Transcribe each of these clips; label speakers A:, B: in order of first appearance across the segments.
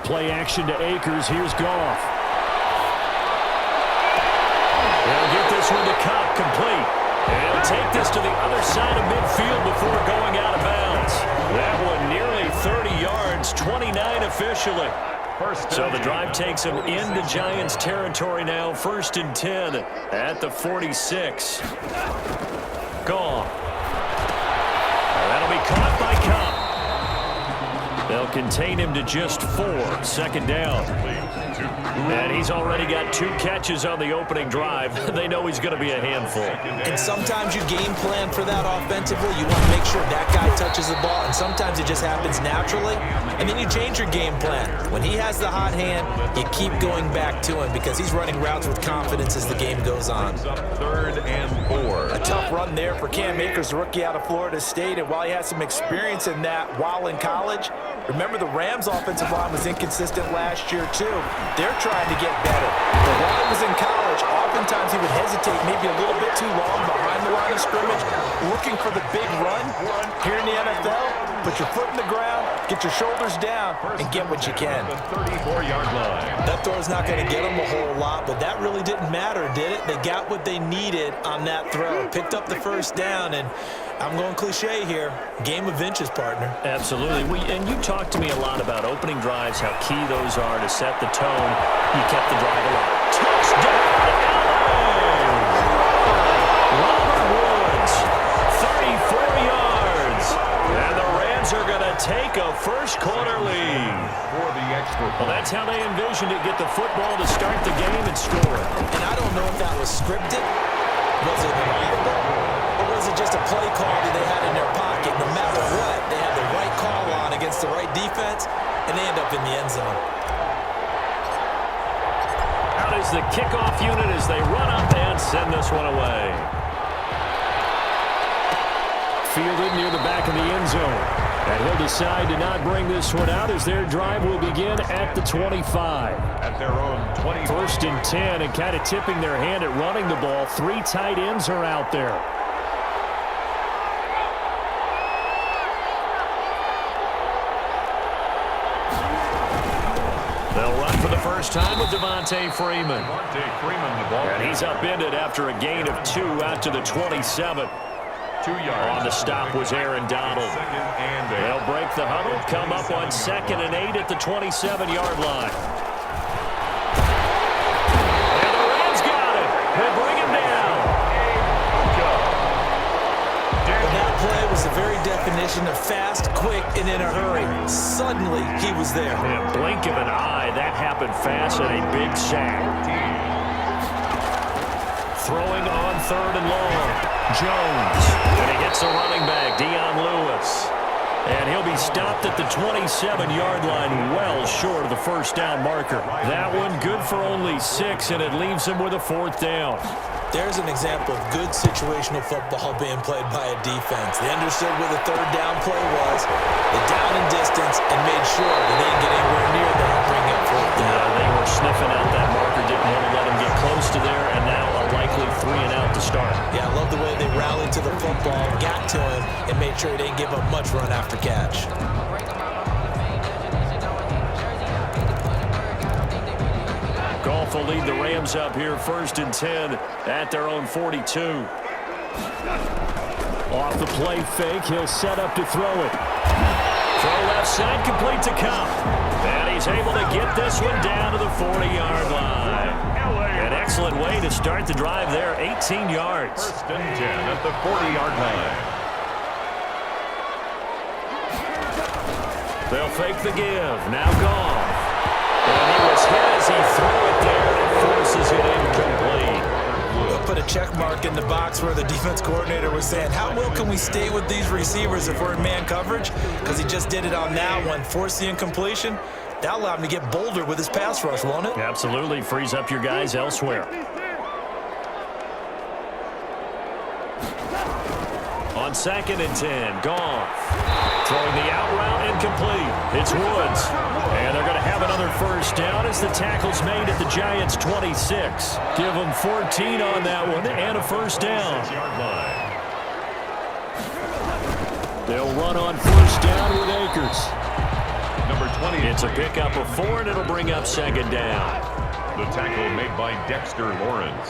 A: play action to Akers. Here's Goff. They'll get this one to Kupp, complete. And he'll take this to the other side of midfield before going out of bounds. That one nearly 30 yards, 29 officially. So the drive takes him into Giants territory now, 1st and 10 at the 46. Gone. That'll be caught by Kupp. They'll contain him to just 4, 2nd down. And he's already got 2 catches on the opening drive. They know he's going to be a handful.
B: And sometimes you game plan for that offensively. You want to make sure that guy touches the ball, and sometimes it just happens naturally. And then you change your game plan. When he has the hot hand, you keep going back to him because he's running routes with confidence as the game goes on.
C: 3rd and 4.
B: A tough run there for Cam Akers, the rookie out of Florida State. And while he has some experience in that while in college, remember the Rams' offensive line was inconsistent last year too. They're trying to get better. But while he was in college, oftentimes he would hesitate maybe a little bit too long behind the line of scrimmage, looking for the big run. Here in the NFL, put your foot in the ground, get your shoulders down, and get what you can.
C: The 34-yard line.
B: That throw is not going to get them a whole lot, but that really didn't matter, did it? They got what they needed on that throw. Picked up the 1st down, and I'm going cliche here. Game of inches, partner.
A: Absolutely. And you talked to me a lot about opening drives, how key those are to set the tone. You kept the drive alive. Touchdown, LA! Robert Woods, 34 yards. And the Rams are going to take a first-quarter lead.
C: For the extra point.
A: Well, that's how they envisioned it. Get the football to start the game and score.
B: And I don't know if that was scripted. Was it reliable? Or was it just a play call that they had in their pocket? No matter what, they had the right call on against the right defense, and they end up in the end zone.
A: Out is the kickoff unit as they run up and send this one away. Fielded near the back of the end zone. And he'll decide to not bring this one out as their drive will begin at the 25.
C: At their own 20.
A: 1st and 10, and kind of tipping their hand at running the ball. 3 tight ends are out there. They'll run for the first time with Devontae Freeman.
C: Devontae Freeman, the ball.
A: And he's upended after a gain of 2 out to the 27.
C: 2 yards.
A: On the stop was Aaron Donald.
C: 2nd and 8.
A: They'll break the huddle, come up on 2nd and 8 at the 27-yard line. And the Rams got it. They bring him down.
B: But that play was the very definition of fast, quick, and in a hurry. Suddenly, he was there.
A: In a blink of an eye, that happened fast and a big sack. Throwing on 3rd and long. Jones, and he gets the running back, Dion Lewis. And he'll be stopped at the 27-yard line, well short of the 1st down marker. That one good for only 6, and it leaves him with a 4th down.
B: There's an example of good situational football being played by a defense. They understood where the 3rd down play was, the down and distance, and made sure that they didn't get anywhere near that and bring up 4th down.
A: They were sniffing out that marker, didn't want to let him get close to there, and now a likely 3 and out to start.
B: Yeah, I love the way they rallied to the football, got to him, and made sure he didn't give up much run after catch.
A: Goff will lead the Rams up here 1st and 10 at their own 42. Off the play fake, he'll set up to throw it. Throw left side, complete to Kupp. And he's able to get this one down to the 40-yard line. An excellent way to start the drive there, 18 yards.
C: 1st and 10 at the 40-yard line.
A: They'll fake the give. Now Goff. And he was hit as he threw it there and forces it incomplete.
B: They'll put a check mark in the box where the defense coordinator was saying, how well can we stay with these receivers if we're in man coverage? Because he just did it on that one, forced the incompletion. That allowed him to get bolder with his pass rush, won't it?
A: Absolutely. Frees up your guys elsewhere. On 2nd and 10, Goff. Throwing the out route incomplete. It's Woods. And they're going to have another 1st down as the tackle's made at the Giants' 26. Give them 14 on that one and a 1st down. They'll run on 1st down with Akers.
C: number 20.
A: It's a pickup of 4, and it'll bring up second down.
C: The tackle made by Dexter Lawrence.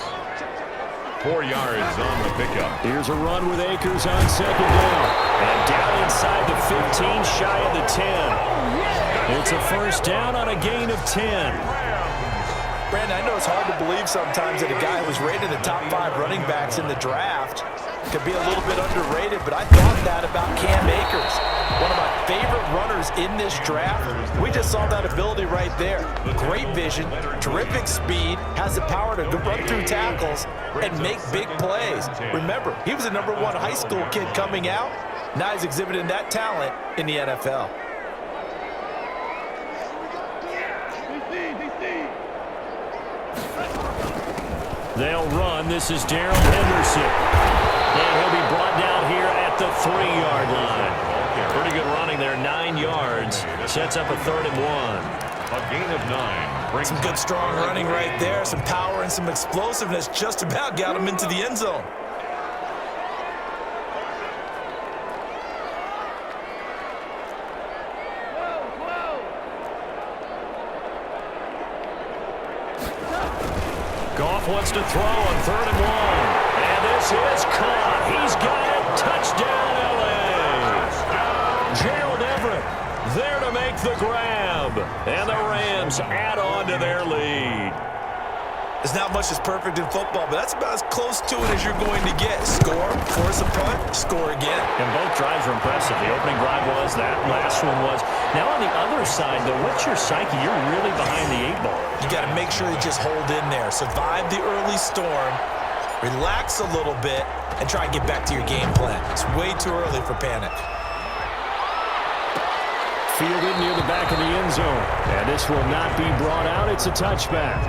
C: 4 yards on the pickup.
A: Here's a run with Akers on second down. And down inside the 15, shy of the 10. It's a first down on a gain of 10.
B: Brandon, I know it's hard to believe sometimes that a guy who was rated the top 5 running backs in the draft could be a little bit underrated, but I thought that about Cam Akers. One of my favorite runners in this draft. We just saw that ability right there. Great vision, terrific speed, has the power to run through tackles and make big plays. Remember, he was a number 1 high school kid coming out. Now he's exhibiting that talent in the NFL.
A: They'll run. This is Darrell Henderson. And he'll be brought down here at the 3-yard line. Pretty good running there, 9 yards. Sets up a 3rd and 1.
C: A gain of 9.
B: Some good strong running right there. Some power and some explosiveness just about got him into the end zone.
A: Goff wants to throw on 3rd and 1. And this is caught. He's got it. Touchdown, L.A. Gerald Everett there to make the grab. And the Rams add on to their lead.
B: There's not much that's perfect in football, but that's about as close to it as you're going to get. Score, force a punt, score again.
A: And both drives were impressive. The opening drive was, that last one was. Now on the other side, though, what's your psyche? You're really behind the 8 ball.
B: You got to make sure you just hold in there. Survive the early storm, relax a little bit, and try and get back to your game plan. It's way too early for panic.
A: Fielded near the back of the end zone. And this will not be brought out. It's a touchback.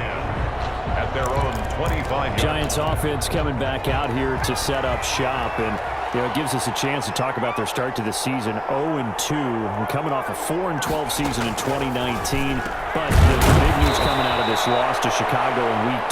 C: At their own 25.
A: Giants offense coming back out here to set up shop, and it gives us a chance to talk about their start to the season. 0-2. We're coming off a 4-12 season in 2019, but the big news coming out of this loss to Chicago in Week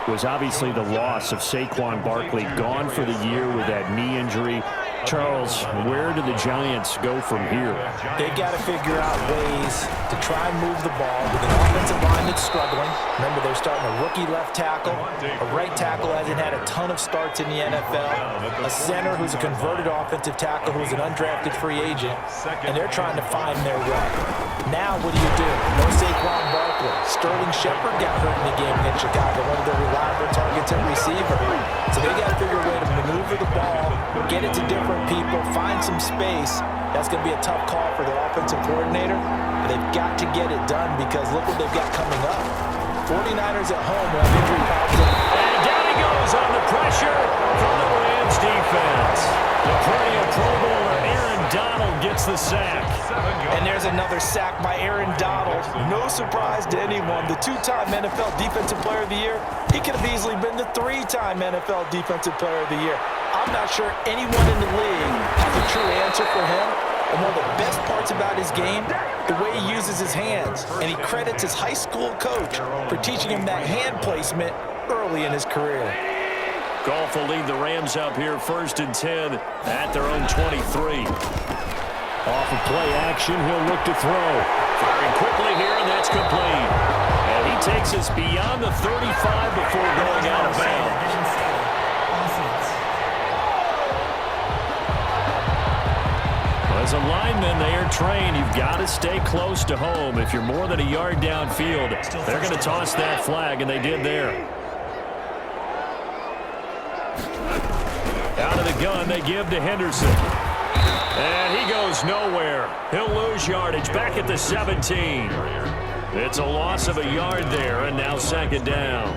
A: 2 was obviously the loss of Saquon Barkley, gone for the year with that knee injury. Charles, where do the Giants go from here?
B: They got to figure out ways to try and move the ball with an offensive line that's struggling. Remember, they're starting a rookie left tackle. A right tackle hasn't had a ton of starts in the NFL. A center who's a converted offensive tackle who's an undrafted free agent. And they're trying to find their way. Now, what do? No Saquon Barkley. Sterling Shepard got hurt in the game against Chicago, one of their reliable targets at receiver. So they got to figure a way to maneuver the ball, get it to different people, find some space. That's going to be a tough call for their offensive coordinator. But they've got to get it done because look what they've got coming up. 49ers at home will have injury problems.
A: And down he goes on the pressure from the Rams defense. The perennial Pro Bowler Aaron Donald gets the sack.
B: And there's another sack by Aaron Donald. No surprise to anyone. The 2-time NFL Defensive Player of the Year. He could have easily been the 3-time NFL Defensive Player of the Year. I'm not sure anyone in the league has a true answer for him. And one of the best parts about his game, the way he uses his hands. And he credits his high school coach for teaching him that hand placement early in his career.
A: Goff will lead the Rams up here 1st and 10 at their own 23. Off of play action, he'll look to throw. Firing quickly here, and that's complete. And he takes us beyond the 35 before going out of bounds. As a lineman, they are trained. You've got to stay close to home. If you're more than a yard downfield, they're going to toss that flag, and they did there. Out of the gun, they give to Henderson. And he goes nowhere. He'll lose yardage back at the 17. It's a loss of a yard there, and now second down.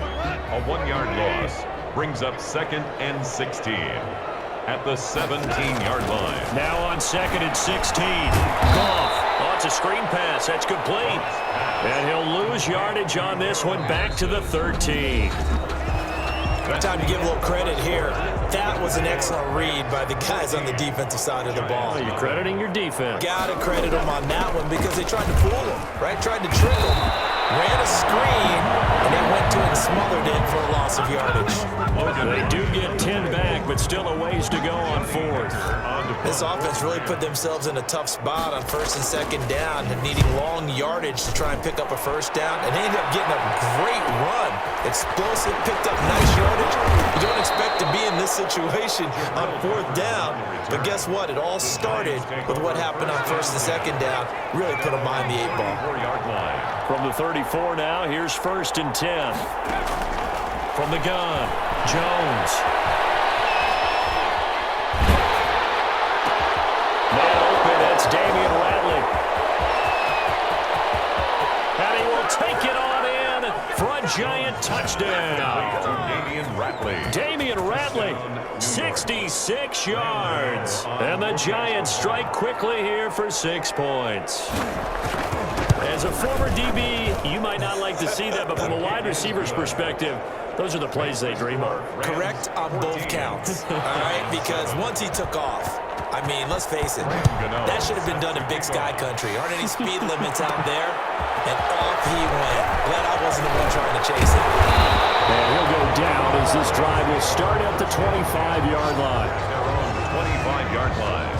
C: A 1-yard loss brings up 2nd and 16 at the 17-yard line.
A: Now on 2nd and 16. Goff. Oh, it's a screen pass. That's complete. And he'll lose yardage on this one back to the 13.
B: Time to give a little credit here. That was an excellent read by the guys on the defensive side of the ball.
A: Oh, you're crediting your defense.
B: Got to credit them on that one because they tried to fool him, right? Tried to trick him. Ran a screen, and then went to smothered it for a loss of yardage.
A: They do get 10 back, but still a ways to go on fourth.
B: This offense really put themselves in a tough spot on first and second down, needing long yardage to try and pick up a first down, and they ended up getting a great run. Explosive, picked up nice yardage. You don't expect to be in this situation on fourth down, but guess what? It all started with what happened on first and second down. Really put them behind the 8-ball.
C: 4-yard line.
A: From the 34 now, here's first and 10. From the gun, Jones. Man open, that's Damian Ratley. And he will take it on in for a giant touchdown.
C: Damian Ratley.
A: Damian Ratley, 66 yards. And the Giants strike quickly here for 6 points. As a former DB, you might not like to see that, but from a wide receiver's perspective, those are the plays they dream of.
B: Correct on both counts, all right? Because once he took off, I mean, let's face it, that should have been done in Big Sky Country. Aren't any speed limits out there? And off he went. Glad I wasn't the one trying to chase it.
A: And he'll go down as this drive will start at the 25-yard line.
C: 25-yard line.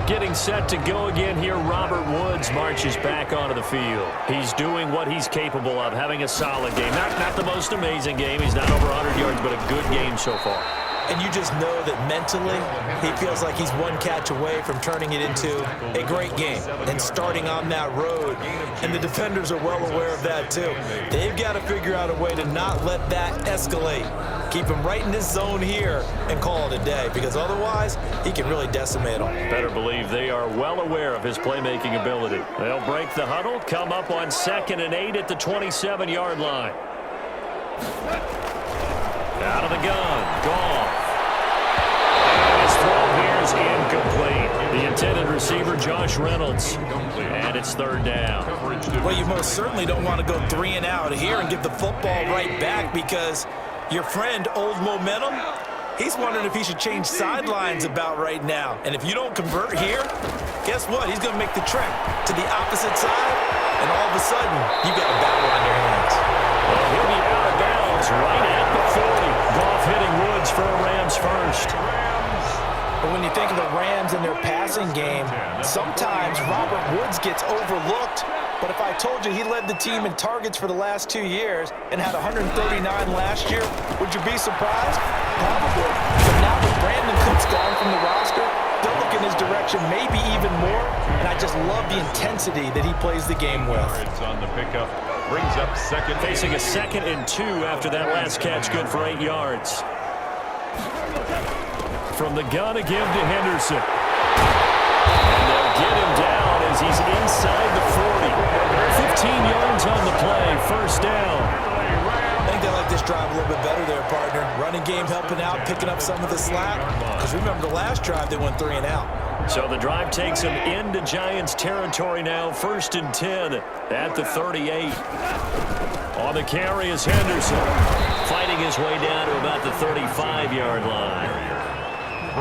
A: Getting set to go again here, Robert Woods marches back onto the field. He's doing what he's capable of, having a solid game. Not the most amazing game. He's not over 100 yards, but a good game so far.
B: And you just know that mentally, he feels like he's one catch away from turning it into a great game and starting on that road. And the defenders are well aware of that, too. They've got to figure out a way to not let that escalate. Keep him right in this zone here and call it a day, because otherwise, he can really decimate them.
A: Better believe they are well aware of his playmaking ability. They'll break the huddle, come up on 2nd and 8 at the 27-yard line. Out of the gun, Goff. And his throw here is incomplete. The intended receiver, Josh Reynolds. And it's 3rd down.
B: Well, you most certainly don't want to go 3 and out here and give the football right back, because your friend, Old Momentum, he's wondering if he should change sidelines about right now. And if you don't convert here, guess what? He's going to make the trek to the opposite side, and all of a sudden, you've got a battle on your hands.
A: Well, he'll be out of bounds right at the 40. Goff hitting Woods for a Rams first.
B: But when you think of the Rams and their passing game, sometimes Robert Woods gets overlooked. But if I told you he led the team in targets for the last 2 years and had 139 last year, would you be surprised? Probably. But now that Brandon Cook's gone from the roster, they'll look in his direction maybe even more. And I just love the intensity that he plays the game with.
C: It's on the pickup. Brings up 2nd.
A: Facing a 2nd and 2 after that last catch, good for 8 yards. From the gun again to Henderson. And they'll get him down as he's inside the 40. 15 yards on the play, first down.
B: I think they like this drive a little bit better there, partner. Running game helping out, picking up some of the slack. Because remember the last drive, they went 3 and out.
A: So the drive takes him into Giants territory now, 1st and 10 at the 38. On the carry is Henderson, fighting his way down to about the 35-yard line.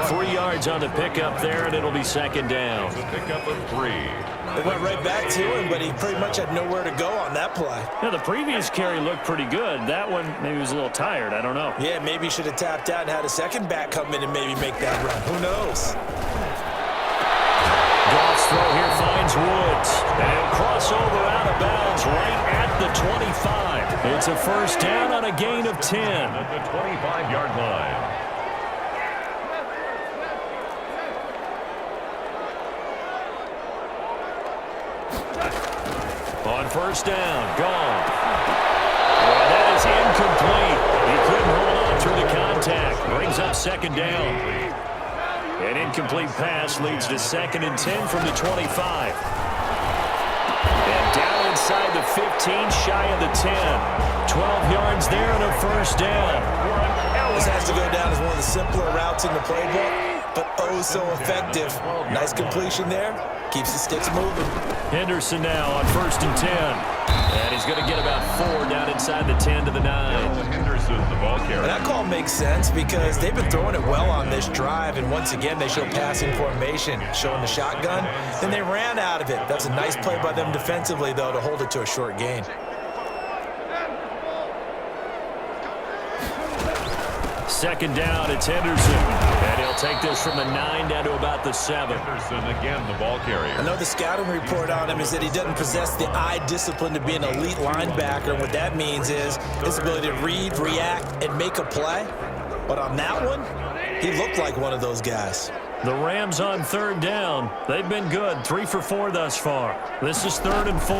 A: 3 yards on the pickup there, and it'll be 2nd down.
C: Pickup of 3.
B: They went right back to him, but he pretty much had nowhere to go on that play.
A: Yeah, the previous carry looked pretty good. That one, maybe he was a little tired. I don't know.
B: Yeah, maybe he should have tapped out and had a second back come in and maybe make that run. Who knows?
A: Goff's throw here finds Woods. And he'll cross over out of bounds right at the 25. It's a first down on a gain of 10.
C: At the 25-yard line.
A: On first down, Goff. Well, that is incomplete. He couldn't hold on through the contact. Brings up 2nd down. An incomplete pass leads to 2nd and 10 from the 25. And down inside the 15, shy of the 10. 12 yards there and a first down.
B: This has to go down as one of the simpler routes in the playbook, but oh so effective. Nice completion there. Keeps the sticks moving.
A: Henderson now on 1st and 10. And he's going to get about 4 down inside the 10 to the 9.
C: Henderson, the ball carrier.
B: And that call makes sense because they've been throwing it well on this drive, and once again they show passing formation, showing the shotgun. Then they ran out of it. That's a nice play by them defensively, though, to hold it to a short gain.
A: Second down, it's Henderson. And he'll take this from the 9 down to about the 7.
C: Henderson again, the ball carrier.
B: I know the scouting report on him is that he doesn't possess the eye discipline to be an elite linebacker. And what that means is his ability to read, react, and make a play. But on that one, he looked like one of those guys.
A: The Rams on third down. They've been good. 3 for 4 thus far. This is 3rd and 4.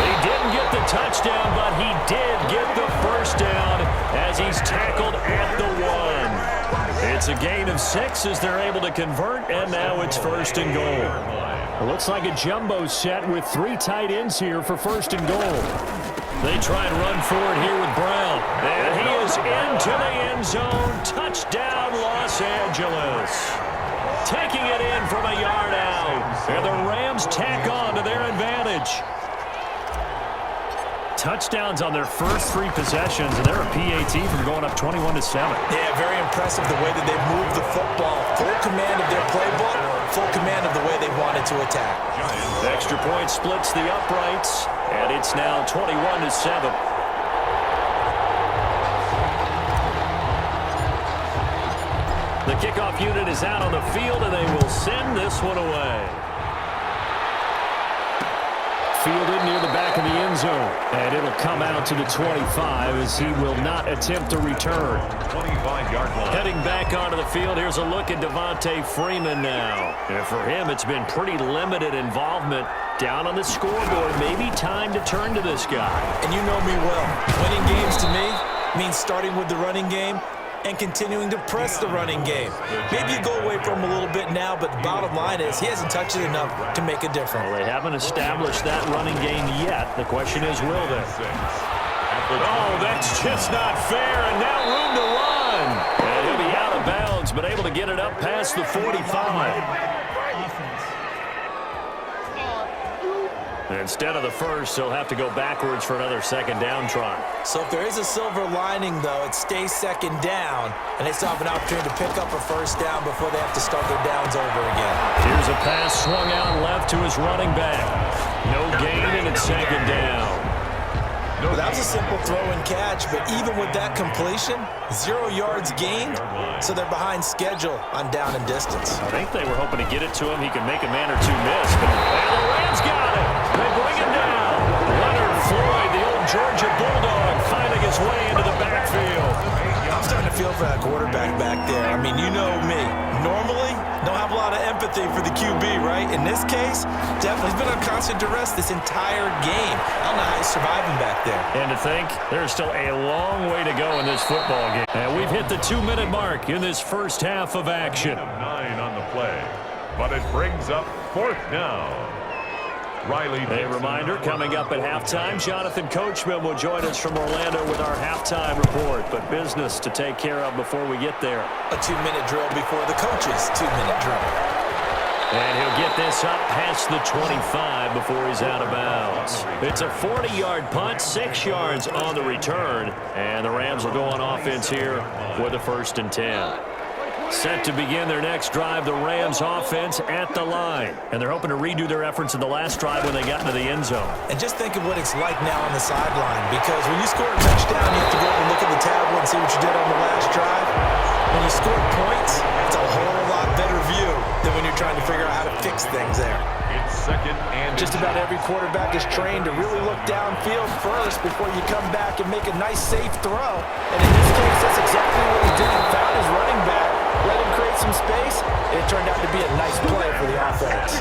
A: He didn't get the touchdown, but he did get the first down as he's tackled at the 1. It's a gain of 6 as they're able to convert, and now it's 1st and goal. It looks like a jumbo set with 3 tight ends here for 1st and goal. They try and run forward here with Brown. And he is into the end zone. Touchdown, Los Angeles. Taking it in from a yard out. And the Rams tack on to their advantage. Touchdowns on their first 3 possessions, and they're a PAT from going up 21-7.
B: Yeah, very impressive the way that they moved the football. Full command of their playbook, full command of the way they wanted to attack.
A: Extra point splits the uprights, and it's now 21-7. The kickoff unit is out on the field, and they will send this one away. Fielded near the back of the end zone, and it'll come out to the 25 as he will not attempt to return.
C: 25-yard line.
A: Heading back onto the field, here's a look at Devontae Freeman now. And for him, it's been pretty limited involvement. Down on the scoreboard, maybe time to turn to this guy.
B: And you know me well. Winning games to me means starting with the running game and continuing to press the running game. Maybe you go away from him a little bit now, but the bottom line is he hasn't touched it enough to make a difference.
A: Well, they haven't established that running game yet. The question is, will they? Oh, that's just not fair, and now room to run. And he'll be out of bounds, but able to get it up past the 45. Instead of the first, he'll have to go backwards for another second down try.
B: So if there is a silver lining, though, it stays second down, and they still have an opportunity to pick up a first down before they have to start their downs over again.
A: Here's a pass swung out left to his running back. No gain, and it's second down.
B: Well, that was a simple throw and catch, but even with that completion, 0 yards gained, so they're behind schedule on down and distance.
A: I think they were hoping to get it to him. He could make a man or two miss, but the Rams got it. They bring him down. Leonard Floyd, the old Georgia Bulldog, finding his way into the backfield.
B: I'm starting to feel for that quarterback back there. I mean, you know me. Normally, don't have a lot of empathy for the QB, right? In this case, definitely he's been on constant duress this entire game. I don't know how he's surviving back there.
A: And to think, there's still a long way to go in this football game. And we've hit the 2-minute mark in this first half of action.
C: 9 on the play, but it brings up 4th down. Riley.
A: A reminder, coming up at halftime, Jonathan Coachman will join us from Orlando with our halftime report. But business to take care of before we get there.
B: A 2-minute drill before the coach's 2-minute drill.
A: And he'll get this up past the 25 before he's out of bounds. It's a 40-yard punt, 6 yards on the return. And the Rams will go on offense here with a 1st and 10. Set to begin their next drive, the Rams offense at the line. And they're hoping to redo their efforts in the last drive when they got into the end zone.
B: And just think of what it's like now on the sideline, because when you score a touchdown, you have to go and look at the tablet and see what you did on the last drive. When you score points, it's a whole lot better view than when you're trying to figure out how to fix things there.
C: It's 2nd and
B: Just about every quarterback is trained to really look downfield first before you come back and make a nice, safe throw. And in this case, that's exactly what he did. He found his running back, let him create some space, and it turned out to be a nice play for the offense.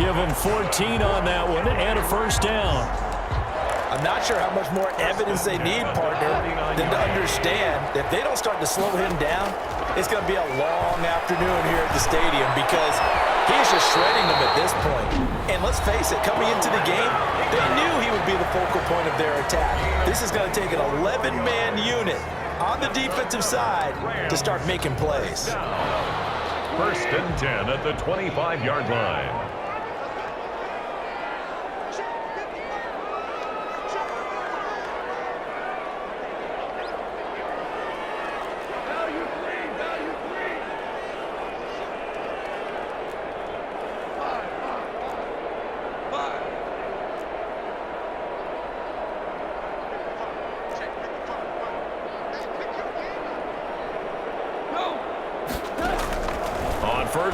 A: Give him 14 on that one and a 1st down.
B: I'm not sure how much more evidence they need, partner, than to understand that if they don't start to slow him down, it's going to be a long afternoon here at the stadium because he's just shredding them at this point. And let's face it, coming into the game, they knew he would be the focal point of their attack. This is going to take an 11-man unit on the defensive side to start making plays.
C: 1st and 10 at the 25-yard line.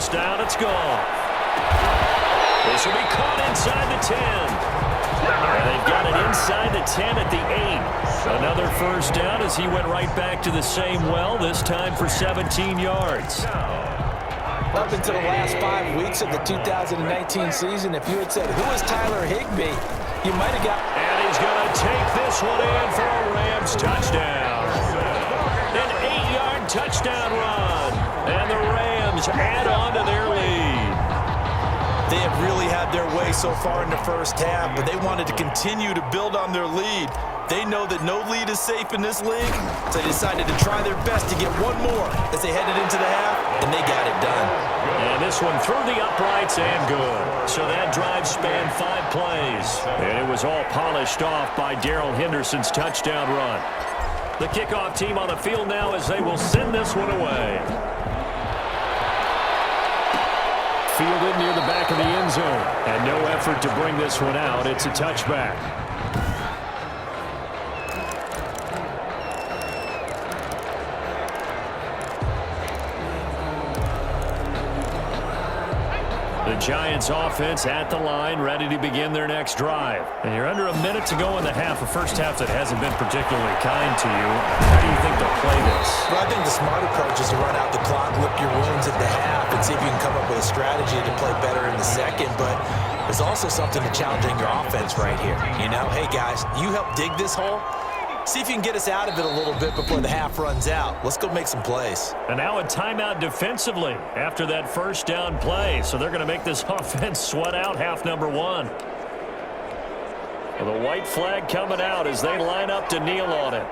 A: first down. It's gone. This will be caught inside the 10. And they've got it inside the 10 at the 8. Another first down as he went right back to the same well, this time for 17 yards.
B: Up until the last 5 weeks of the 2019 season, if you had said, who is Tyler Higbee, you might have got...
A: And he's going to take this one in for a Rams touchdown. An 8-yard touchdown run. And the Rams add on to their lead.
B: They have really had their way so far in the first half, but they wanted to continue to build on their lead. They know that no lead is safe in this league, so they decided to try their best to get one more as they headed into the half, and they got it done.
A: And this one through the uprights and good. So that drive spanned 5 plays. And it was all polished off by Darrell Henderson's touchdown run. The kickoff team on the field now as they will send this one away. Fielded near the back of the end zone. And no effort to bring this one out. It's a touchback. The Giants offense at the line, ready to begin their next drive. And you're under a minute to go in the half, a first half that hasn't been particularly kind to you. How do you think they'll play this?
B: Well, I think the smart approach is to run out the clock, lick your wounds at the half, and see if you can come up with a strategy to play better in the second. But there's also something to challenging your offense right here. You know, hey, guys, you help dig this hole. See if you can get us out of it a little bit before the half runs out. Let's go make some plays.
A: And now a timeout defensively after that first down play. So they're going to make this offense sweat out half number 1. Well, the white flag coming out as they line up to kneel on it.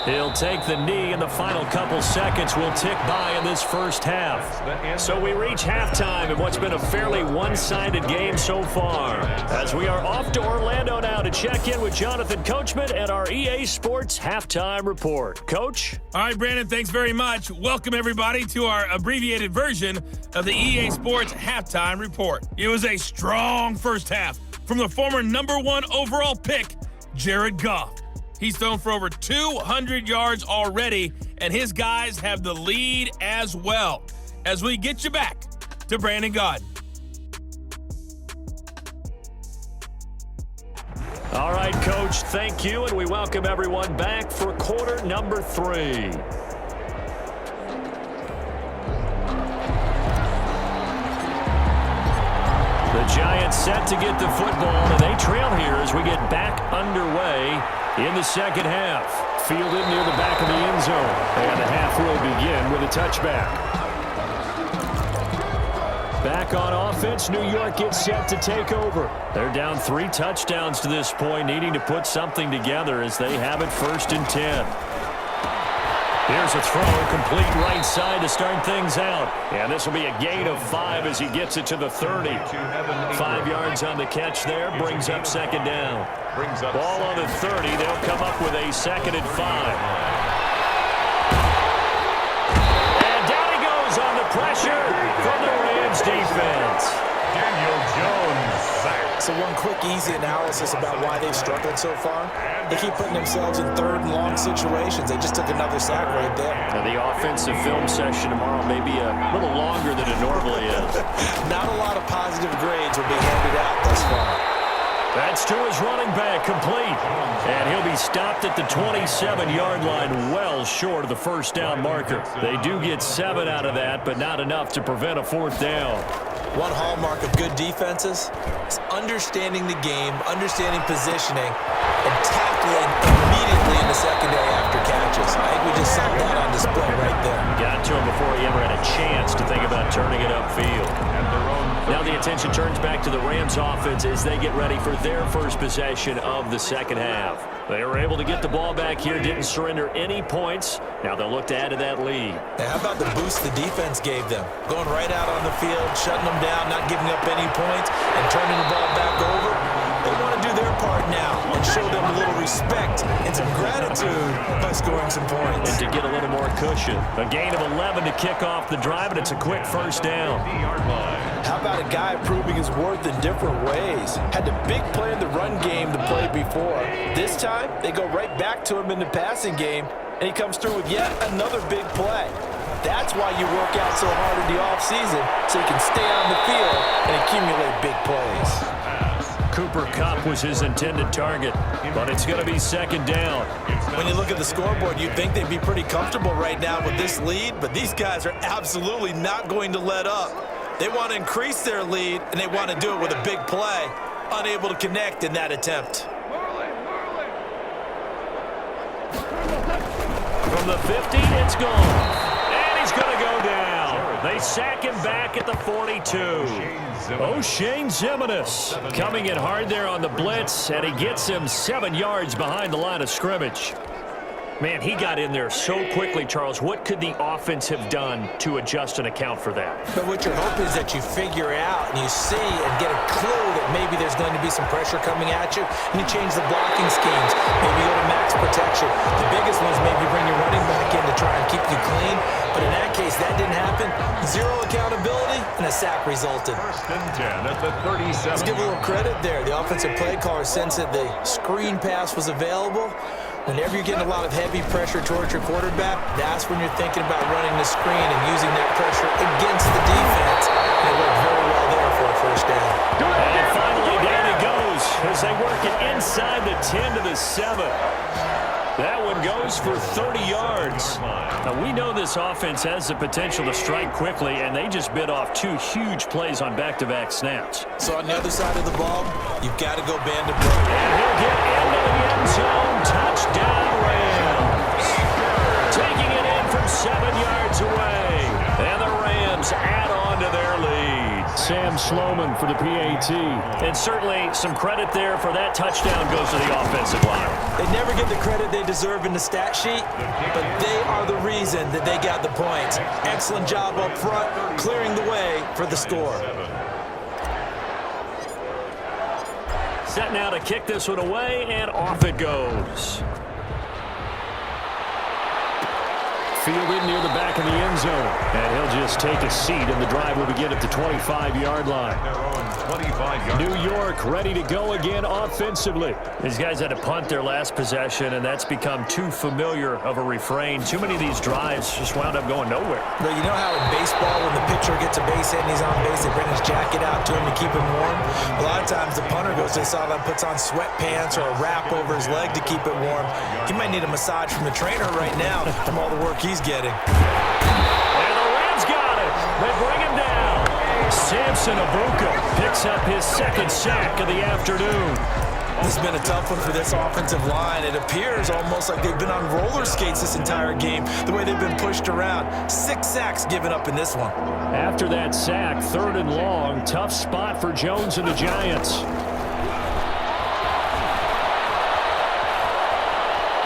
A: He'll take the knee, and the final couple seconds will tick by in this first half. So we reach halftime in what's been a fairly one-sided game so far. As we are off to Orlando now to check in with Jonathan Coachman and our EA Sports Halftime Report. Coach?
D: All right, Brandon, thanks very much. Welcome, everybody, to our abbreviated version of the EA Sports Halftime Report. It was a strong first half from the former #1 overall pick, Jared Goff. He's thrown for over 200 yards already, and his guys have the lead as well. As we get you back to Brandon Gaudin.
A: All right, Coach, thank you, and we welcome everyone back for quarter number 3. The Giants set to get the football, and they trail here as we get back underway in the second half. Fielded near the back of the end zone. And the half will begin with a touchback. Back on offense, New York gets set to take over. They're down 3 touchdowns to this point, needing to put something together as they have it 1st and 10. Here's a throw, complete right side to start things out. And this will be a gain of 5 as he gets it to the 30. 5 yards on the catch there, brings up 2nd down. Ball on the 30, they'll come up with a 2nd and 5. And down he goes on the pressure from the Rams defense.
C: Daniel Jones sacked.
B: So one quick, easy analysis about why they've struggled so far. They keep putting themselves in 3rd and long situations. They just took another sack right there.
A: Now the offensive film session tomorrow may be a little longer than it normally is.
B: Not a lot of positive grades will be handed out thus far.
A: That's to his running back, complete. And he'll be stopped at the 27-yard line, well short of the first down marker. They do get 7 out of that, but not enough to prevent a 4th down.
B: One hallmark of good defenses is understanding the game, understanding positioning, and tackling immediately in the secondary after catches. I think we just saw that on display right there.
A: Got to him before he ever had a chance to think about turning it upfield. Now the attention turns back to the Rams offense as they get ready for their first possession of the second half. They were able to get the ball back here, didn't surrender any points. Now they'll look to add to that lead.
B: Now, how about the boost the defense gave them? Going right out on the field, shutting them down, not giving up any points, and turning the ball back over. They want to do their part now and show them a little respect and some gratitude by scoring some points.
A: And to get a little more cushion. A gain of 11 to kick off the drive, and it's a quick first down.
B: How about a guy proving his worth in different ways? Had the big play in the run game to play before. This time, they go right back to him in the passing game, and he comes through with yet another big play. That's why you work out so hard in the offseason, so you can stay on the field and accumulate big plays.
A: Cooper Kupp was his intended target, but it's going to be second down.
B: When you look at the scoreboard, you'd think they'd be pretty comfortable right now with this lead, but these guys are absolutely not going to let up. They want to increase their lead, and they want to do it with a big play. Unable to connect in that attempt.
A: From the 50, it's gone. And he's going to go down. They sack him back at the 42. O'Shane Ximines coming in hard there on the blitz, and he gets him 7 yards behind the line of scrimmage. Man, he got in there so quickly, Charles. What could the offense have done to adjust and account for that?
B: But what your hope is that you figure out and you see and get a clue that maybe there's going to be some pressure coming at you, and you change the blocking schemes. Maybe go to max protection. The biggest one is maybe bring your running back in to try and keep you clean. But in that case, that didn't happen. Zero accountability, and a sack resulted.
C: First and 10 at the 37.
B: Let's give a little credit there. The offensive play caller sensed that the screen pass was available. Whenever you're getting a lot of heavy pressure towards your quarterback, that's when you're thinking about running the screen and using that pressure against the defense. And it worked very well there for a first down.
A: And finally, down he goes as they work it inside the 10 to the 7. That one goes for 30 yards. Now, we know this offense has the potential to strike quickly, and they just bit off 2 huge plays on back-to-back snaps.
B: So on the other side of the ball, you've got to go band of brothers.
A: And he'll get into the end zone. Touchdown, Rams. Taking it in from 7 yards away. And the Rams add on to their lead. Sam Sloman for the PAT. And certainly some credit there for that touchdown goes to the offensive line.
B: They never get the credit they deserve in the stat sheet, but they are the reason that they got the points. Excellent job up front, clearing the way for the score.
A: Set now to kick this one away, and off it goes. Fielded near the back of the end zone. And he'll just take a seat, and the drive will begin at the 25-yard line. New York ready to go again offensively. These guys had to punt their last possession, and that's become too familiar of a refrain. Too many of these drives just wound up going nowhere.
B: But you know how in baseball, when the pitcher gets a base hit and he's on base, they bring his jacket out to him to keep him warm? A lot of times the punter goes to the sideline, puts on sweatpants or a wrap over his leg to keep it warm. He might need a massage from the trainer right now from all the work he's getting.
A: And the Rams got it. They bring him down. Samson Abuka picks up his second sack of the afternoon.
B: This has been a tough one for this offensive line. It appears almost like they've been on roller skates this entire game, the way they've been pushed around. 6 sacks given up in this one.
A: After that sack, 3rd and long, tough spot for Jones and the Giants.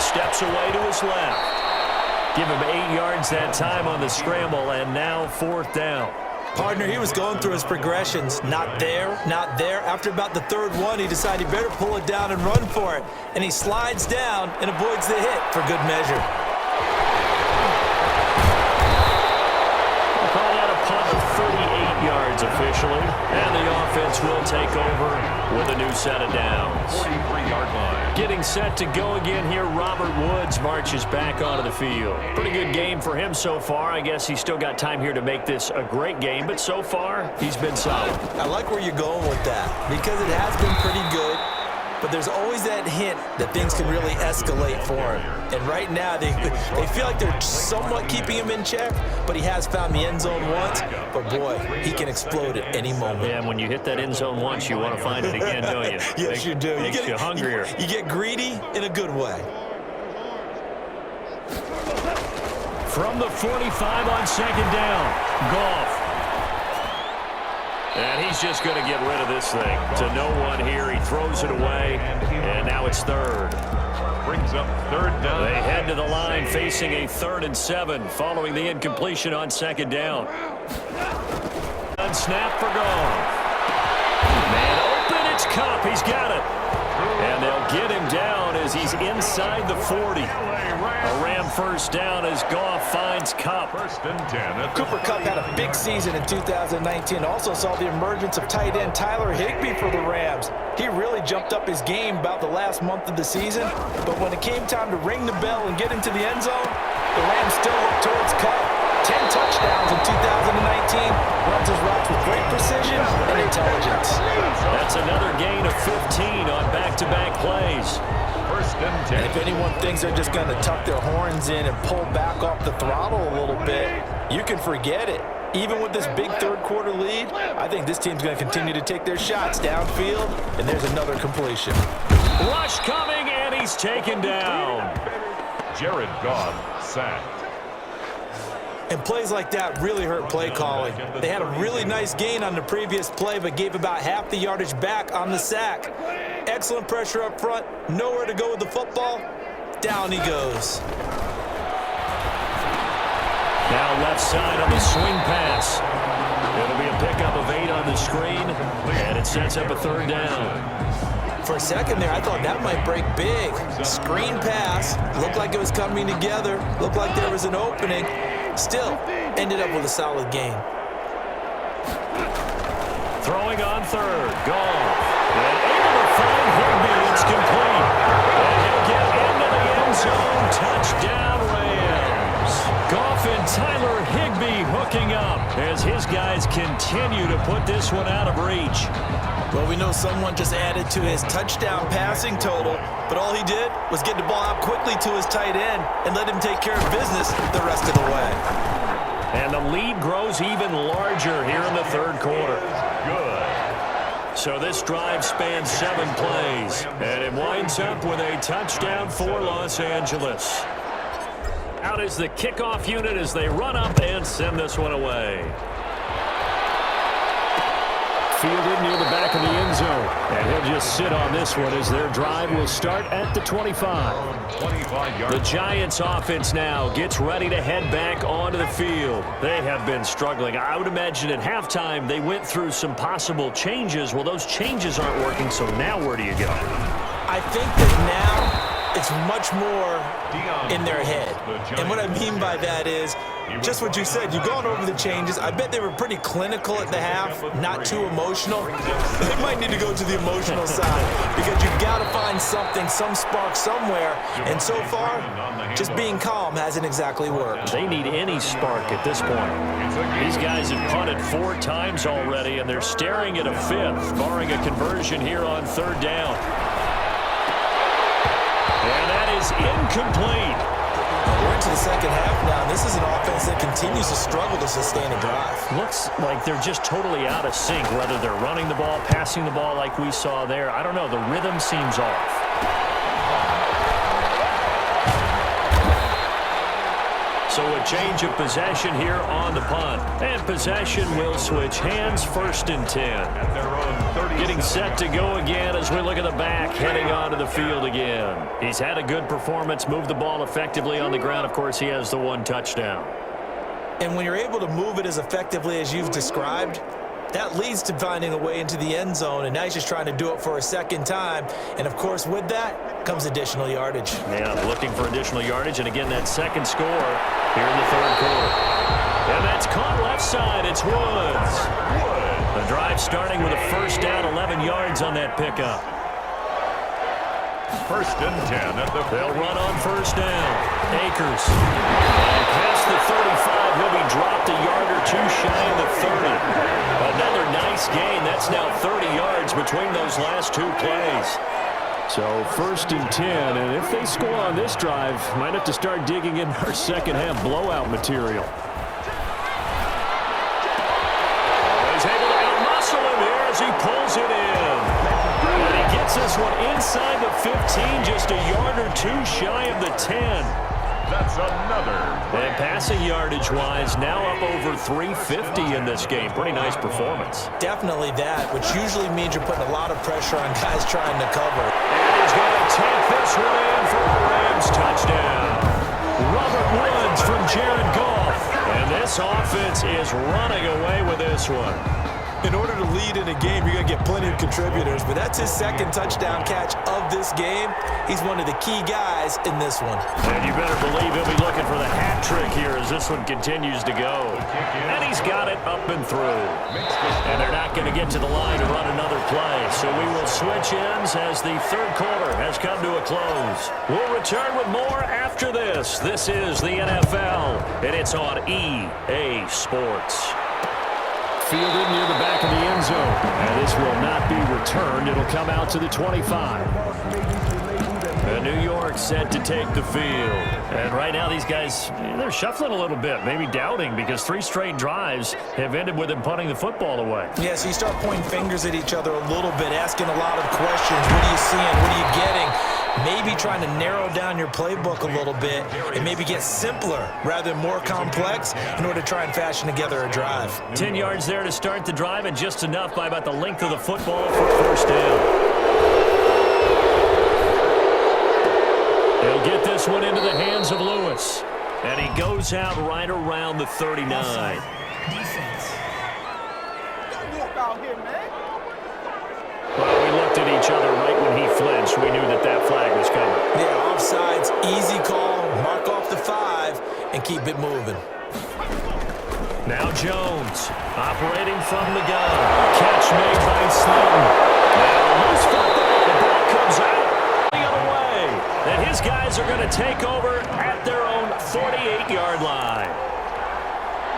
A: Steps away to his left. Give him 8 yards that time on the scramble, and now 4th down.
B: Partner, he was going through his progressions. Not there, not there. After about the 3rd one, he decided he better pull it down and run for it. And he slides down and avoids the hit for good measure.
A: We'll call that a punt of 38 yards officially. And the offense will take over with a new set of downs.
C: 43-yard line.
A: Getting set to go again here, Robert Woods marches back onto the field. Pretty good game for him so far. I guess he's still got time here to make this a great game, but so far, he's been solid.
B: I like where you're going with that because it has been pretty good, but there's always that hint that things can really escalate for him. And right now, they feel like they're somewhat keeping him in check, but he has found the end zone once. But boy, he can explode at any moment.
A: Yeah, and when you hit that end zone once, you want to find it again, don't you?
B: Yes, you do.
A: Makes you hungrier.
B: You get greedy in a good way.
A: From the 45 on 2nd down, Goff. And he's just going to get rid of this thing to no one here. He throws it away, and now it's 3rd.
C: Brings up 3rd down.
A: They head to the line facing a 3rd and 7 following the incompletion on 2nd down. And snap for Goff. Man open, it's Kupp. He's got it. And they'll get him down as he's inside the 40. A Ram first down as Goff finds Kupp.
C: 1st and 10.
B: Cooper Kupp had a big season in 2019. Also saw the emergence of tight end Tyler Higbee for the Rams. He really jumped up his game about the last month of the season. But when it came time to ring the bell and get into the end zone, the Rams still looked towards Kupp. 10 touchdowns in 2019. Runs his routes with great precision and intelligence.
A: That's another gain of 15 on back-to-back plays.
C: First and 10.
B: And if anyone thinks they're just going to tuck their horns in and pull back off the throttle a little bit, you can forget it. Even with this big third-quarter lead, I think this team's going to continue to take their shots downfield, and there's another completion.
A: Rush coming, and he's taken down.
C: Jared Goff sacked.
B: And plays like that really hurt play calling. They had a really nice gain on the previous play, but gave about half the yardage back on the sack. Excellent pressure up front, nowhere to go with the football. Down he goes.
A: Now left side on the swing pass. It'll be a pickup of 8 on the screen, and it sets up a third down.
B: For a second there, I thought that might break big. Screen pass, looked like it was coming together, looked like there was an opening. Still, ended up with a solid game.
A: Throwing on third, Goff. And able to find Higbee, it's complete. And he'll get into the end zone, touchdown Rams. Goff and Tyler Higbee hooking up as his guys continue to put this one out of reach.
B: Well, we know someone just added to his touchdown passing total, but all he did was get the ball out quickly to his tight end and let him take care of business the rest of the way.
A: And the lead grows even larger here in the third quarter.
C: Good.
A: So this drive spans 7 plays, and it winds up with a touchdown for Los Angeles. Out is the kickoff unit as they run up and send this one away. Fielded near the back of the end zone. And he'll just sit on this one as their drive will start at the 25.
C: 25 yards.
A: The Giants offense now gets ready to head back onto the field. They have been struggling. I would imagine at halftime they went through some possible changes. Well, those changes aren't working, so now where do you go?
B: I think that now it's much more in their head. And what I mean by that is just what you said. You've gone over the changes. I bet they were pretty clinical at the half, not too emotional. They might need to go to the emotional side because you've got to find something, some spark somewhere. And so far, just being calm hasn't exactly worked.
A: They need any spark at this point. These guys have punted 4 times already, and they're staring at a 5th, barring a conversion here on third down. And that is incomplete.
B: We're into the second half now. This is an offense that continues to struggle to sustain a drive.
A: Looks like they're just totally out of sync, whether they're running the ball, passing the ball like we saw there. I don't know. The rhythm seems off. So a change of possession here on the punt. And possession will switch hands, 1st and 10.
C: At their own 30.
A: Getting set to go again as we look at the back, heading onto the field again. He's had a good performance, moved the ball effectively on the ground. Of course, he has the 1 touchdown.
B: And when you're able to move it as effectively as you've described, that leads to finding a way into the end zone, and now he's just trying to do it for a second time. And, of course, with that comes additional yardage.
A: Yeah, looking for additional yardage, and again, that second score here in the third quarter. And that's caught left side. It's Woods. The drive starting with a 1st down, 11 yards on that pickup.
C: 1st and 10 at the.
A: They'll run on 1st down. Akers. And past the 35, he'll be dropped a yard or 2 shy of the 30. Another nice gain. That's now 30 yards between those last 2 plays. So 1st and 10, and if they score on this drive, might have to start digging in our second half blowout material. He's able to outmuscle him here as he pulls it in. And he gets this one inside the 15, just a yard or 2 shy of the 10.
C: That's another.
A: And passing yardage-wise, now up over 350 in this game. Pretty nice performance.
B: Definitely that, which usually means you're putting a lot of pressure on guys trying to cover.
A: And he's going to take this one in for a Rams touchdown. Robert Woods from Jared Goff. And this offense is running away with this one.
B: In order to lead in a game, you're going to get plenty of contributors, but that's his second touchdown catch of this game. He's one of the key guys in this one.
A: And you better believe he'll be looking for the hat trick here as this one continues to go. And he's got it up and through. And they're not going to get to the line to run another play, so we will switch ends as the third quarter has come to a close. We'll return with more after this. This is the NFL, and it's on EA Sports. Fielded near the back of the end zone. And this will not be returned. It'll come out to the 25. And New York set to take the field. And right now these guys, they're shuffling a little bit, maybe doubting, because 3 straight drives have ended with them punting the football away.
B: Yeah, so you start pointing fingers at each other a little bit, asking a lot of questions. What are you seeing? What are you getting? Maybe trying to narrow down your playbook a little bit and maybe get simpler rather than more complex in order to try and fashion together a drive.
A: 10 yards there to start the drive, and just enough by about the length of the football for a first down. He'll get this one into the hands of Lewis. And he goes out right around the 39.
B: Defense.
A: Well, we looked at each other right when he flinched. We knew that that flag was coming.
B: Yeah, offsides, easy call, mark off the 5, and keep it moving.
A: Now Jones, operating from the gun. Catch made by Slayton. Now loose football. The ball comes out the other way. And his guys are going to take over at their own 48-yard line.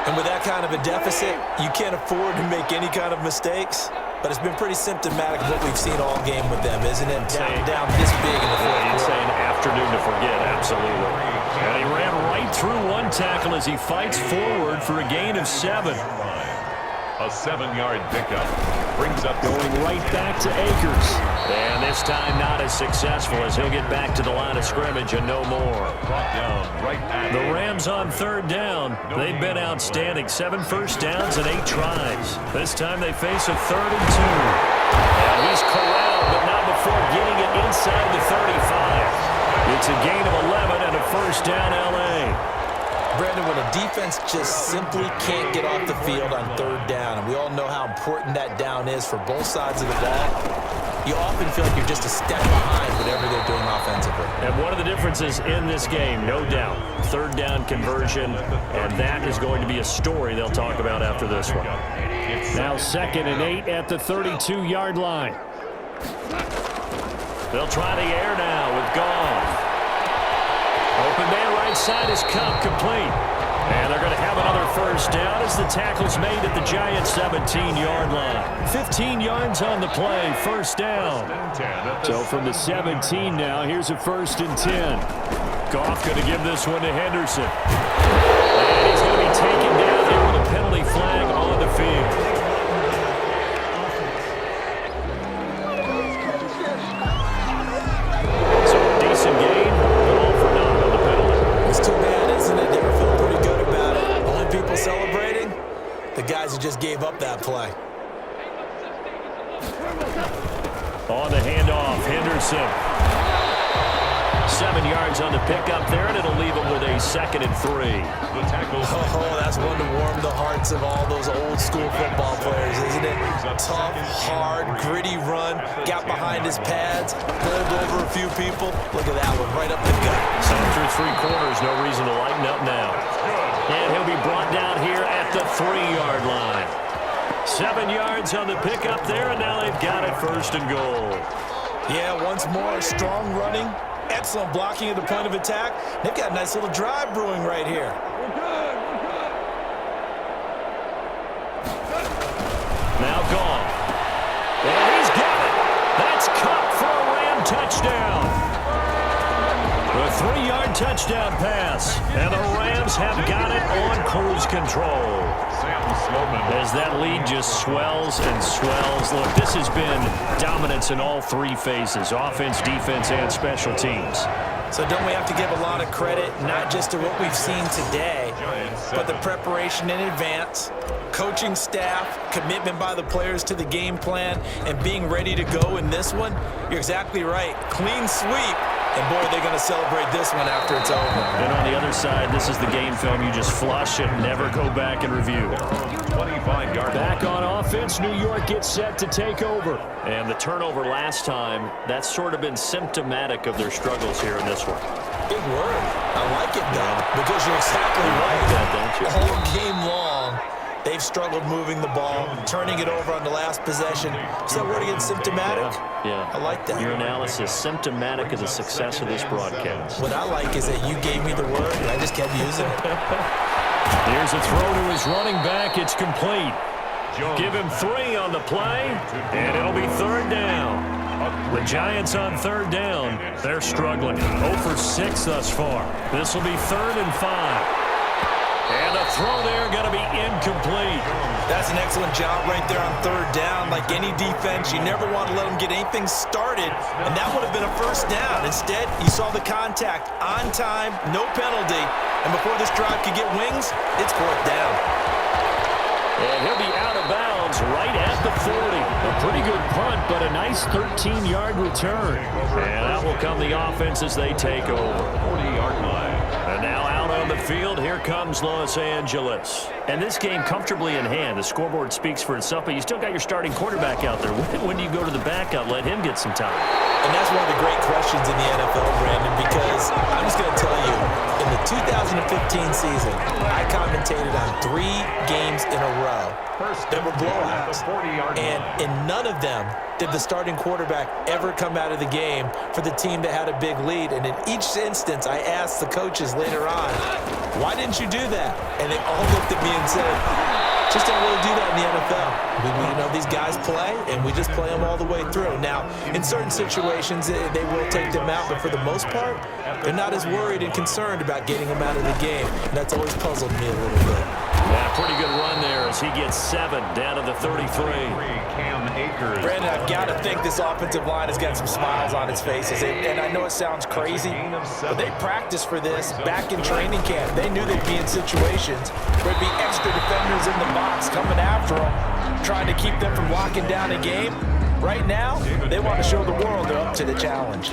B: And with that kind of a deficit, you can't afford to make any kind of mistakes. But it's been pretty symptomatic of what we've seen all game with them, isn't it? Down this big in the fourth quarter.
A: It's an afternoon to forget, absolutely. And he ran right through one tackle as he fights forward for a gain of 7.
C: A 7-yard pickup brings up
A: going right back to Akers. And this time not as successful as he'll get back to the line of scrimmage and no more. The Rams on third down. They've been outstanding. 7 first downs and 8 tries. This time they face a 3rd and 2. And he's corralled, but not before getting it inside the 35. It's a gain of 11 and a first down L.A.
B: Brandon, when a defense just simply can't get off the field on third down, and we all know how important that down is for both sides of the ball, you often feel like you're just a step behind whatever they're doing offensively.
A: And one of the differences in this game, no doubt, third down conversion, and that is going to be a story they'll talk about after this one. Now 2nd and 8 at the 32-yard line. They'll try the air now with Goff. Open man right side is Cup, complete. And they're going to have another first down as the tackle's made at the Giants' 17-yard line. 15 yards on the play, first down. So from the 17 now, here's a 1st and 10. Goff going to give this one to Henderson. And he's going to be taken down there with a penalty flag on the field. So a decent gain, but all for naught on the penalty.
B: It's too bad, isn't it? They were feeling pretty good about it. Only people celebrating, the guys who just gave up that play.
A: On the handoff, Henderson. 7 yards on the pickup there, and it'll leave him with a 2nd and 3.
C: the tackle.
B: Oh, that's one to warm the hearts of all those old school football players, isn't it? Tough, hard, gritty run, got behind his pads, pulled over a few people. Look at that one, right up the gut.
A: So through 3 quarters, no reason to lighten up now. And he'll be brought down here at the 3-yard line. 7 yards on the pickup there, and now they've got it 1st and goal.
B: Yeah, once more, strong running, excellent blocking at the point of attack. They've got a nice little drive brewing right here.
A: Now Goff. And he's got it. That's Cup for a Ram touchdown. A 3-yard touchdown pass. And the Rams have got it on cruise control. As that lead just swells and swells. Look, this has been dominance in all 3 phases, offense, defense, and special teams.
B: So don't we have to give a lot of credit, not just to what we've seen today, but the preparation in advance, coaching staff, commitment by the players to the game plan, and being ready to go in this one? You're exactly right. Clean sweep, And boy, they're going to celebrate this one after it's over.
A: And on the other side, this is the game film you just flush and never go back and review.
C: 25-yard
A: Back on offense, New York gets set to take over. And the turnover last time, that's sort of been symptomatic of their struggles here in this one.
B: Big word. I like it, though, because you're exactly right.
A: that, don't you?
B: All game long, they've struggled moving the ball, turning it over on the last possession. Is that word again, symptomatic?
A: Yeah.
B: I like that.
A: Your analysis, symptomatic of the success of this broadcast.
B: What I like is that you gave me the word, and I just kept using it.
A: Here's a throw to his running back. It's complete. Give him 3 on the play, and it'll be 3rd down. The Giants on 3rd down. They're struggling. 0 for 6 thus far. This will be 3rd and 5. And the throw there going to be incomplete.
B: That's an excellent job right there on 3rd down. Like any defense, you never want to let them get anything started, and that would have been a 1st down. Instead, you saw the contact on time, no penalty, and before this drive could get wings, it's 4th down.
A: And he'll be out of bounds right at the 40. A pretty good punt, but a nice 13-yard return. And out will come the offense as they take over.
C: 40-yard line.
A: And now out on the field, here comes Los Angeles. And this game comfortably in hand. The scoreboard speaks for itself, but you still got your starting quarterback out there. When do you go to the backup, let him get some time?
B: And that's one of the great questions in the NFL, Brandon, because I'm just going to tell you, in the 2015 season, I commentated on 3 games in a row that were blowouts. And in none of them did the starting quarterback ever come out of the game for the team that had a big lead. And in each instance, I asked the coaches later on, why didn't you do that? And they all looked at me and said, just don't really do that in the NFL. You know, these guys play, and we just play them all the way through. Now, in certain situations, they will take them out, but for the most part, they're not as worried and concerned about getting them out of the game. And that's always puzzled me a little bit.
A: Yeah, pretty good run there as he gets 7 down to the 33.
C: Cam Akers.
B: Brandon, I've got to think this offensive line has got some smiles on its faces. And I know it sounds crazy, but they practiced for this back in training camp. They knew they'd be in situations where there'd be extra defenders in the box coming after them, trying to keep them from locking down a game. Right now, they want to show the world they're up to the challenge.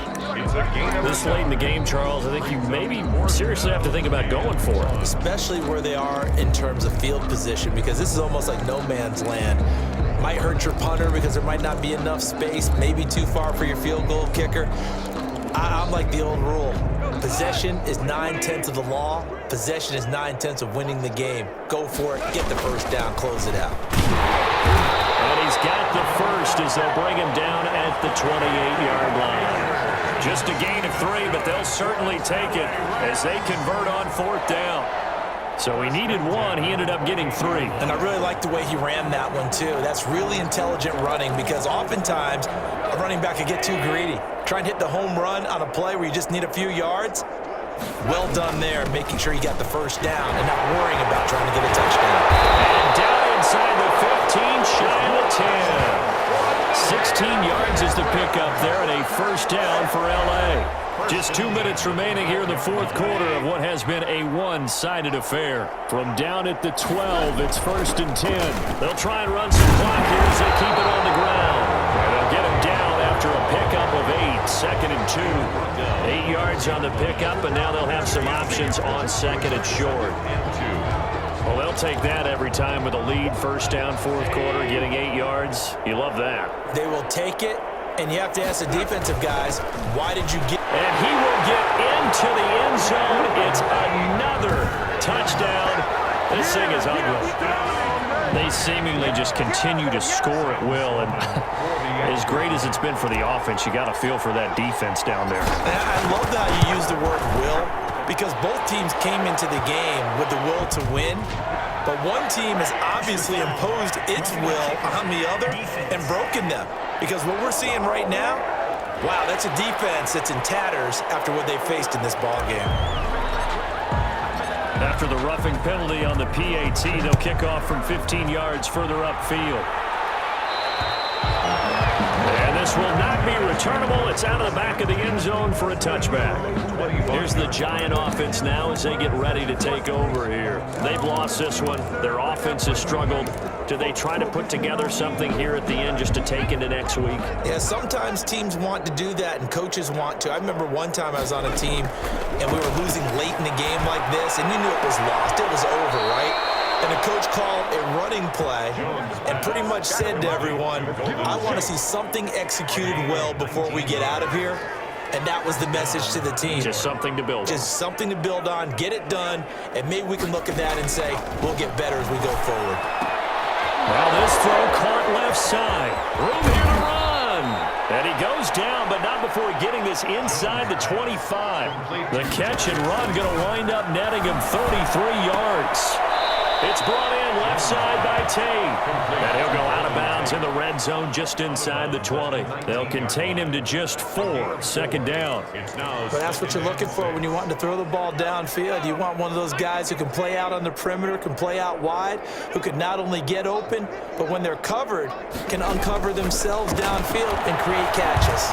A: This late in the game, Charles, I think you maybe seriously have to think about going for it.
B: Especially where they are in terms of field position, because this is almost like no man's land. Might hurt your punter because there might not be enough space, maybe too far for your field goal kicker. I'm like the old rule. Possession is 9/10 of the law. Possession is 9/10 of winning the game. Go for it, get the 1st down, close it out.
A: And he's got the first as they'll bring him down at the 28-yard line. Just a gain of 3, but they'll certainly take it as they convert on 4th down. So he needed 1. He ended up getting 3.
B: And I really like the way he ran that one, too. That's really intelligent running because oftentimes a running back could get too greedy. Try and hit the home run on a play where you just need a few yards. Well done there, making sure you got the 1st down and not worrying about trying to get a touchdown.
A: And down inside the 15, shy of the 10. 16 yards is the pickup there and a 1st down for L.A. Just 2 minutes remaining here in the 4th quarter of what has been a one-sided affair. From down at the 12, it's 1st and 10. They'll try and run some clock here as they keep it on the ground. And they'll get him down after a pickup of 8, 2nd and 2. 8 yards on the pickup, and now they'll have some options on 2nd and short. Well, they'll take that every time with a lead. 1st down, 4th quarter, getting 8 yards. You love that.
B: They will take it, and you have to ask the defensive guys, why did you get...
A: And he will get into the end zone. It's another touchdown. This thing is ugly. They seemingly just continue to score at will. And as great as it's been for the offense, you got to feel for that defense down there.
B: I love how you use the word will, because both teams came into the game with the will to win. But one team has obviously imposed its will on the other and broken them. Because what we're seeing right now, wow, that's a defense that's in tatters after what they faced in this ballgame.
A: After the roughing penalty on the PAT, they'll kick off from 15 yards further upfield. And this will not be returnable. It's out of the back of the end zone for a touchback. Here's the Giant offense now as they get ready to take over here. They've lost this one. Their offense has struggled. Do they try to put together something here at the end just to take into next week?
B: Yeah, sometimes teams want to do that and coaches want to. I remember one time I was on a team and we were losing late in the game like this, and you knew it was lost. It was over, right? And the coach called a running play and pretty much said to everyone, I want to see something executed well before we get out of here. And that was the message to the team.
A: Just something to build on.
B: Just something to build on, get it done, and maybe we can look at that and say, we'll get better as we go forward.
A: Well, this throw caught left side. Room here to run. And he goes down, but not before getting this inside the 25. The catch and run going to wind up netting him 33 yards. It's brought in left side by Tate. And he'll go out of bounds in the red zone just inside the 20. They'll contain him to just 4. Second down.
B: But that's what you're looking for when you want to throw the ball downfield. You want one of those guys who can play out on the perimeter, can play out wide, who can not only get open, but when they're covered, can uncover themselves downfield and create catches.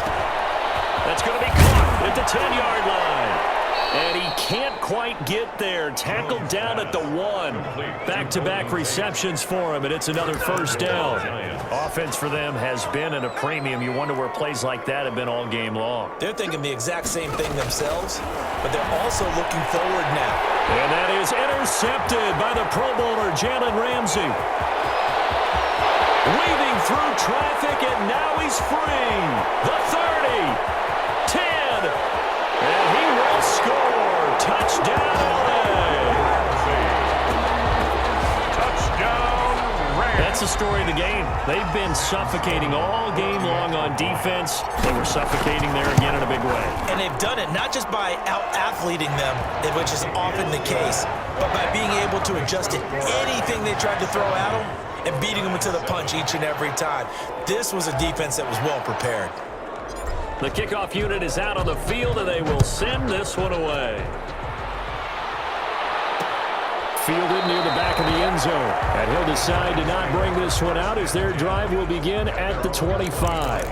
A: That's going to be caught at the 10-yard line. And he can't quite get there. Tackled down at the 1. Back-to-back receptions for him, and it's another first down. Offense for them has been at a premium. You wonder where plays like that have been all game long.
B: They're thinking the exact same thing themselves, but they're also looking forward now.
A: And that is intercepted by the Pro Bowler, Jalen Ramsey. Weaving through traffic, and now he's free. The 30, 10, and he will score. Touchdown, LA.
C: Touchdown, Rams.
A: That's the story of the game. They've been suffocating all game long on defense. They were suffocating there again in a big way.
B: And they've done it not just by out-athleting them, which is often the case, but by being able to adjust to anything they tried to throw at them and beating them into the punch each and every time. This was a defense that was well prepared.
A: The kickoff unit is out on the field, and they will send this one away. Fielded near the back of the end zone. And he'll decide to not bring this one out as their drive will begin at the 25.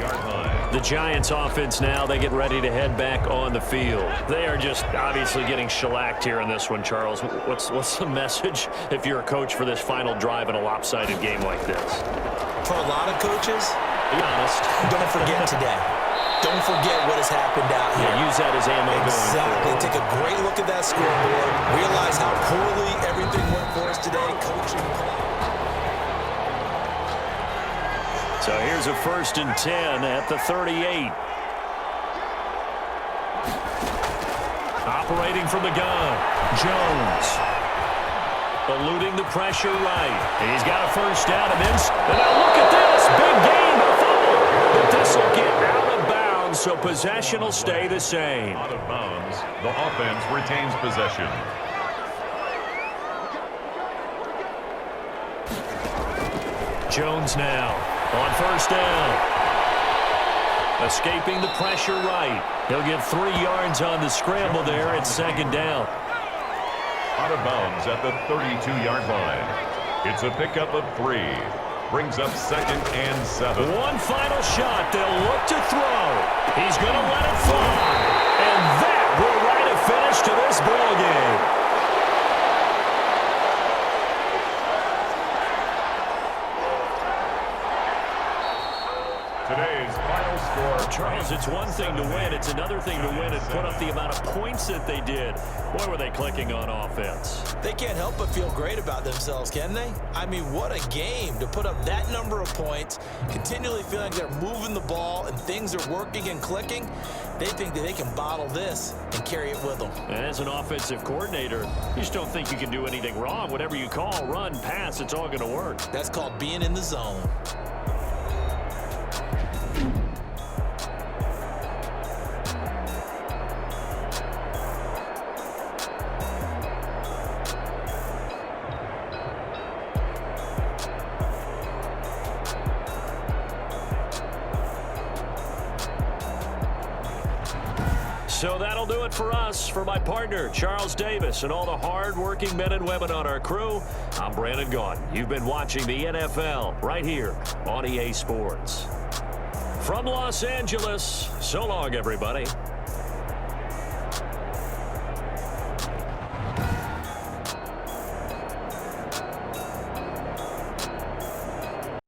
A: The Giants offense now, they get ready to head back on the field. They are just obviously getting shellacked here in this one, Charles. What's the message if you're a coach for this final drive in a lopsided game like this?
B: For a lot of coaches,
A: be honest.
B: Don't forget today. Don't forget what has happened out here.
A: Yeah, use that as ammo.
B: Exactly. Take a great look at that scoreboard. Realize how poorly everything went for us today. Coaching.
A: So here's a 1st and 10 at the 38. Operating from the gun, Jones. Eluding the pressure right. He's got a first down and now look at this. Big gain, the fumble. But this will get out of bounds, so possession will stay the same.
C: Out of bounds. The offense retains possession.
A: Jones now on first down. Escaping the pressure right. He'll get 3 yards on the scramble there at 2nd down.
C: Out of bounds at the 32-yard line. It's a pickup of 3. Brings up 2nd and 7.
A: One final shot. They'll look to throw. He's going to let it fly. And that will write a finish to this ball game.
C: Today's final score.
A: Charles, it's one thing to win. It's another thing to win and put up the amount of points that they did. Boy, were they clicking on offense.
B: They can't help but feel great about themselves, can they? I mean, what a game to put up that number of points, continually feeling like they're moving the ball and things are working and clicking. They think that they can bottle this and carry it with them.
A: And as an offensive coordinator, you just don't think you can do anything wrong. Whatever you call, run, pass, it's all going to work.
B: That's called being in the zone.
A: So that'll do it for us. For my partner, Charles Davis, and all the hard-working men and women on our crew, I'm Brandon Gaudin. You've been watching the NFL right here on EA Sports. From Los Angeles, so long, everybody.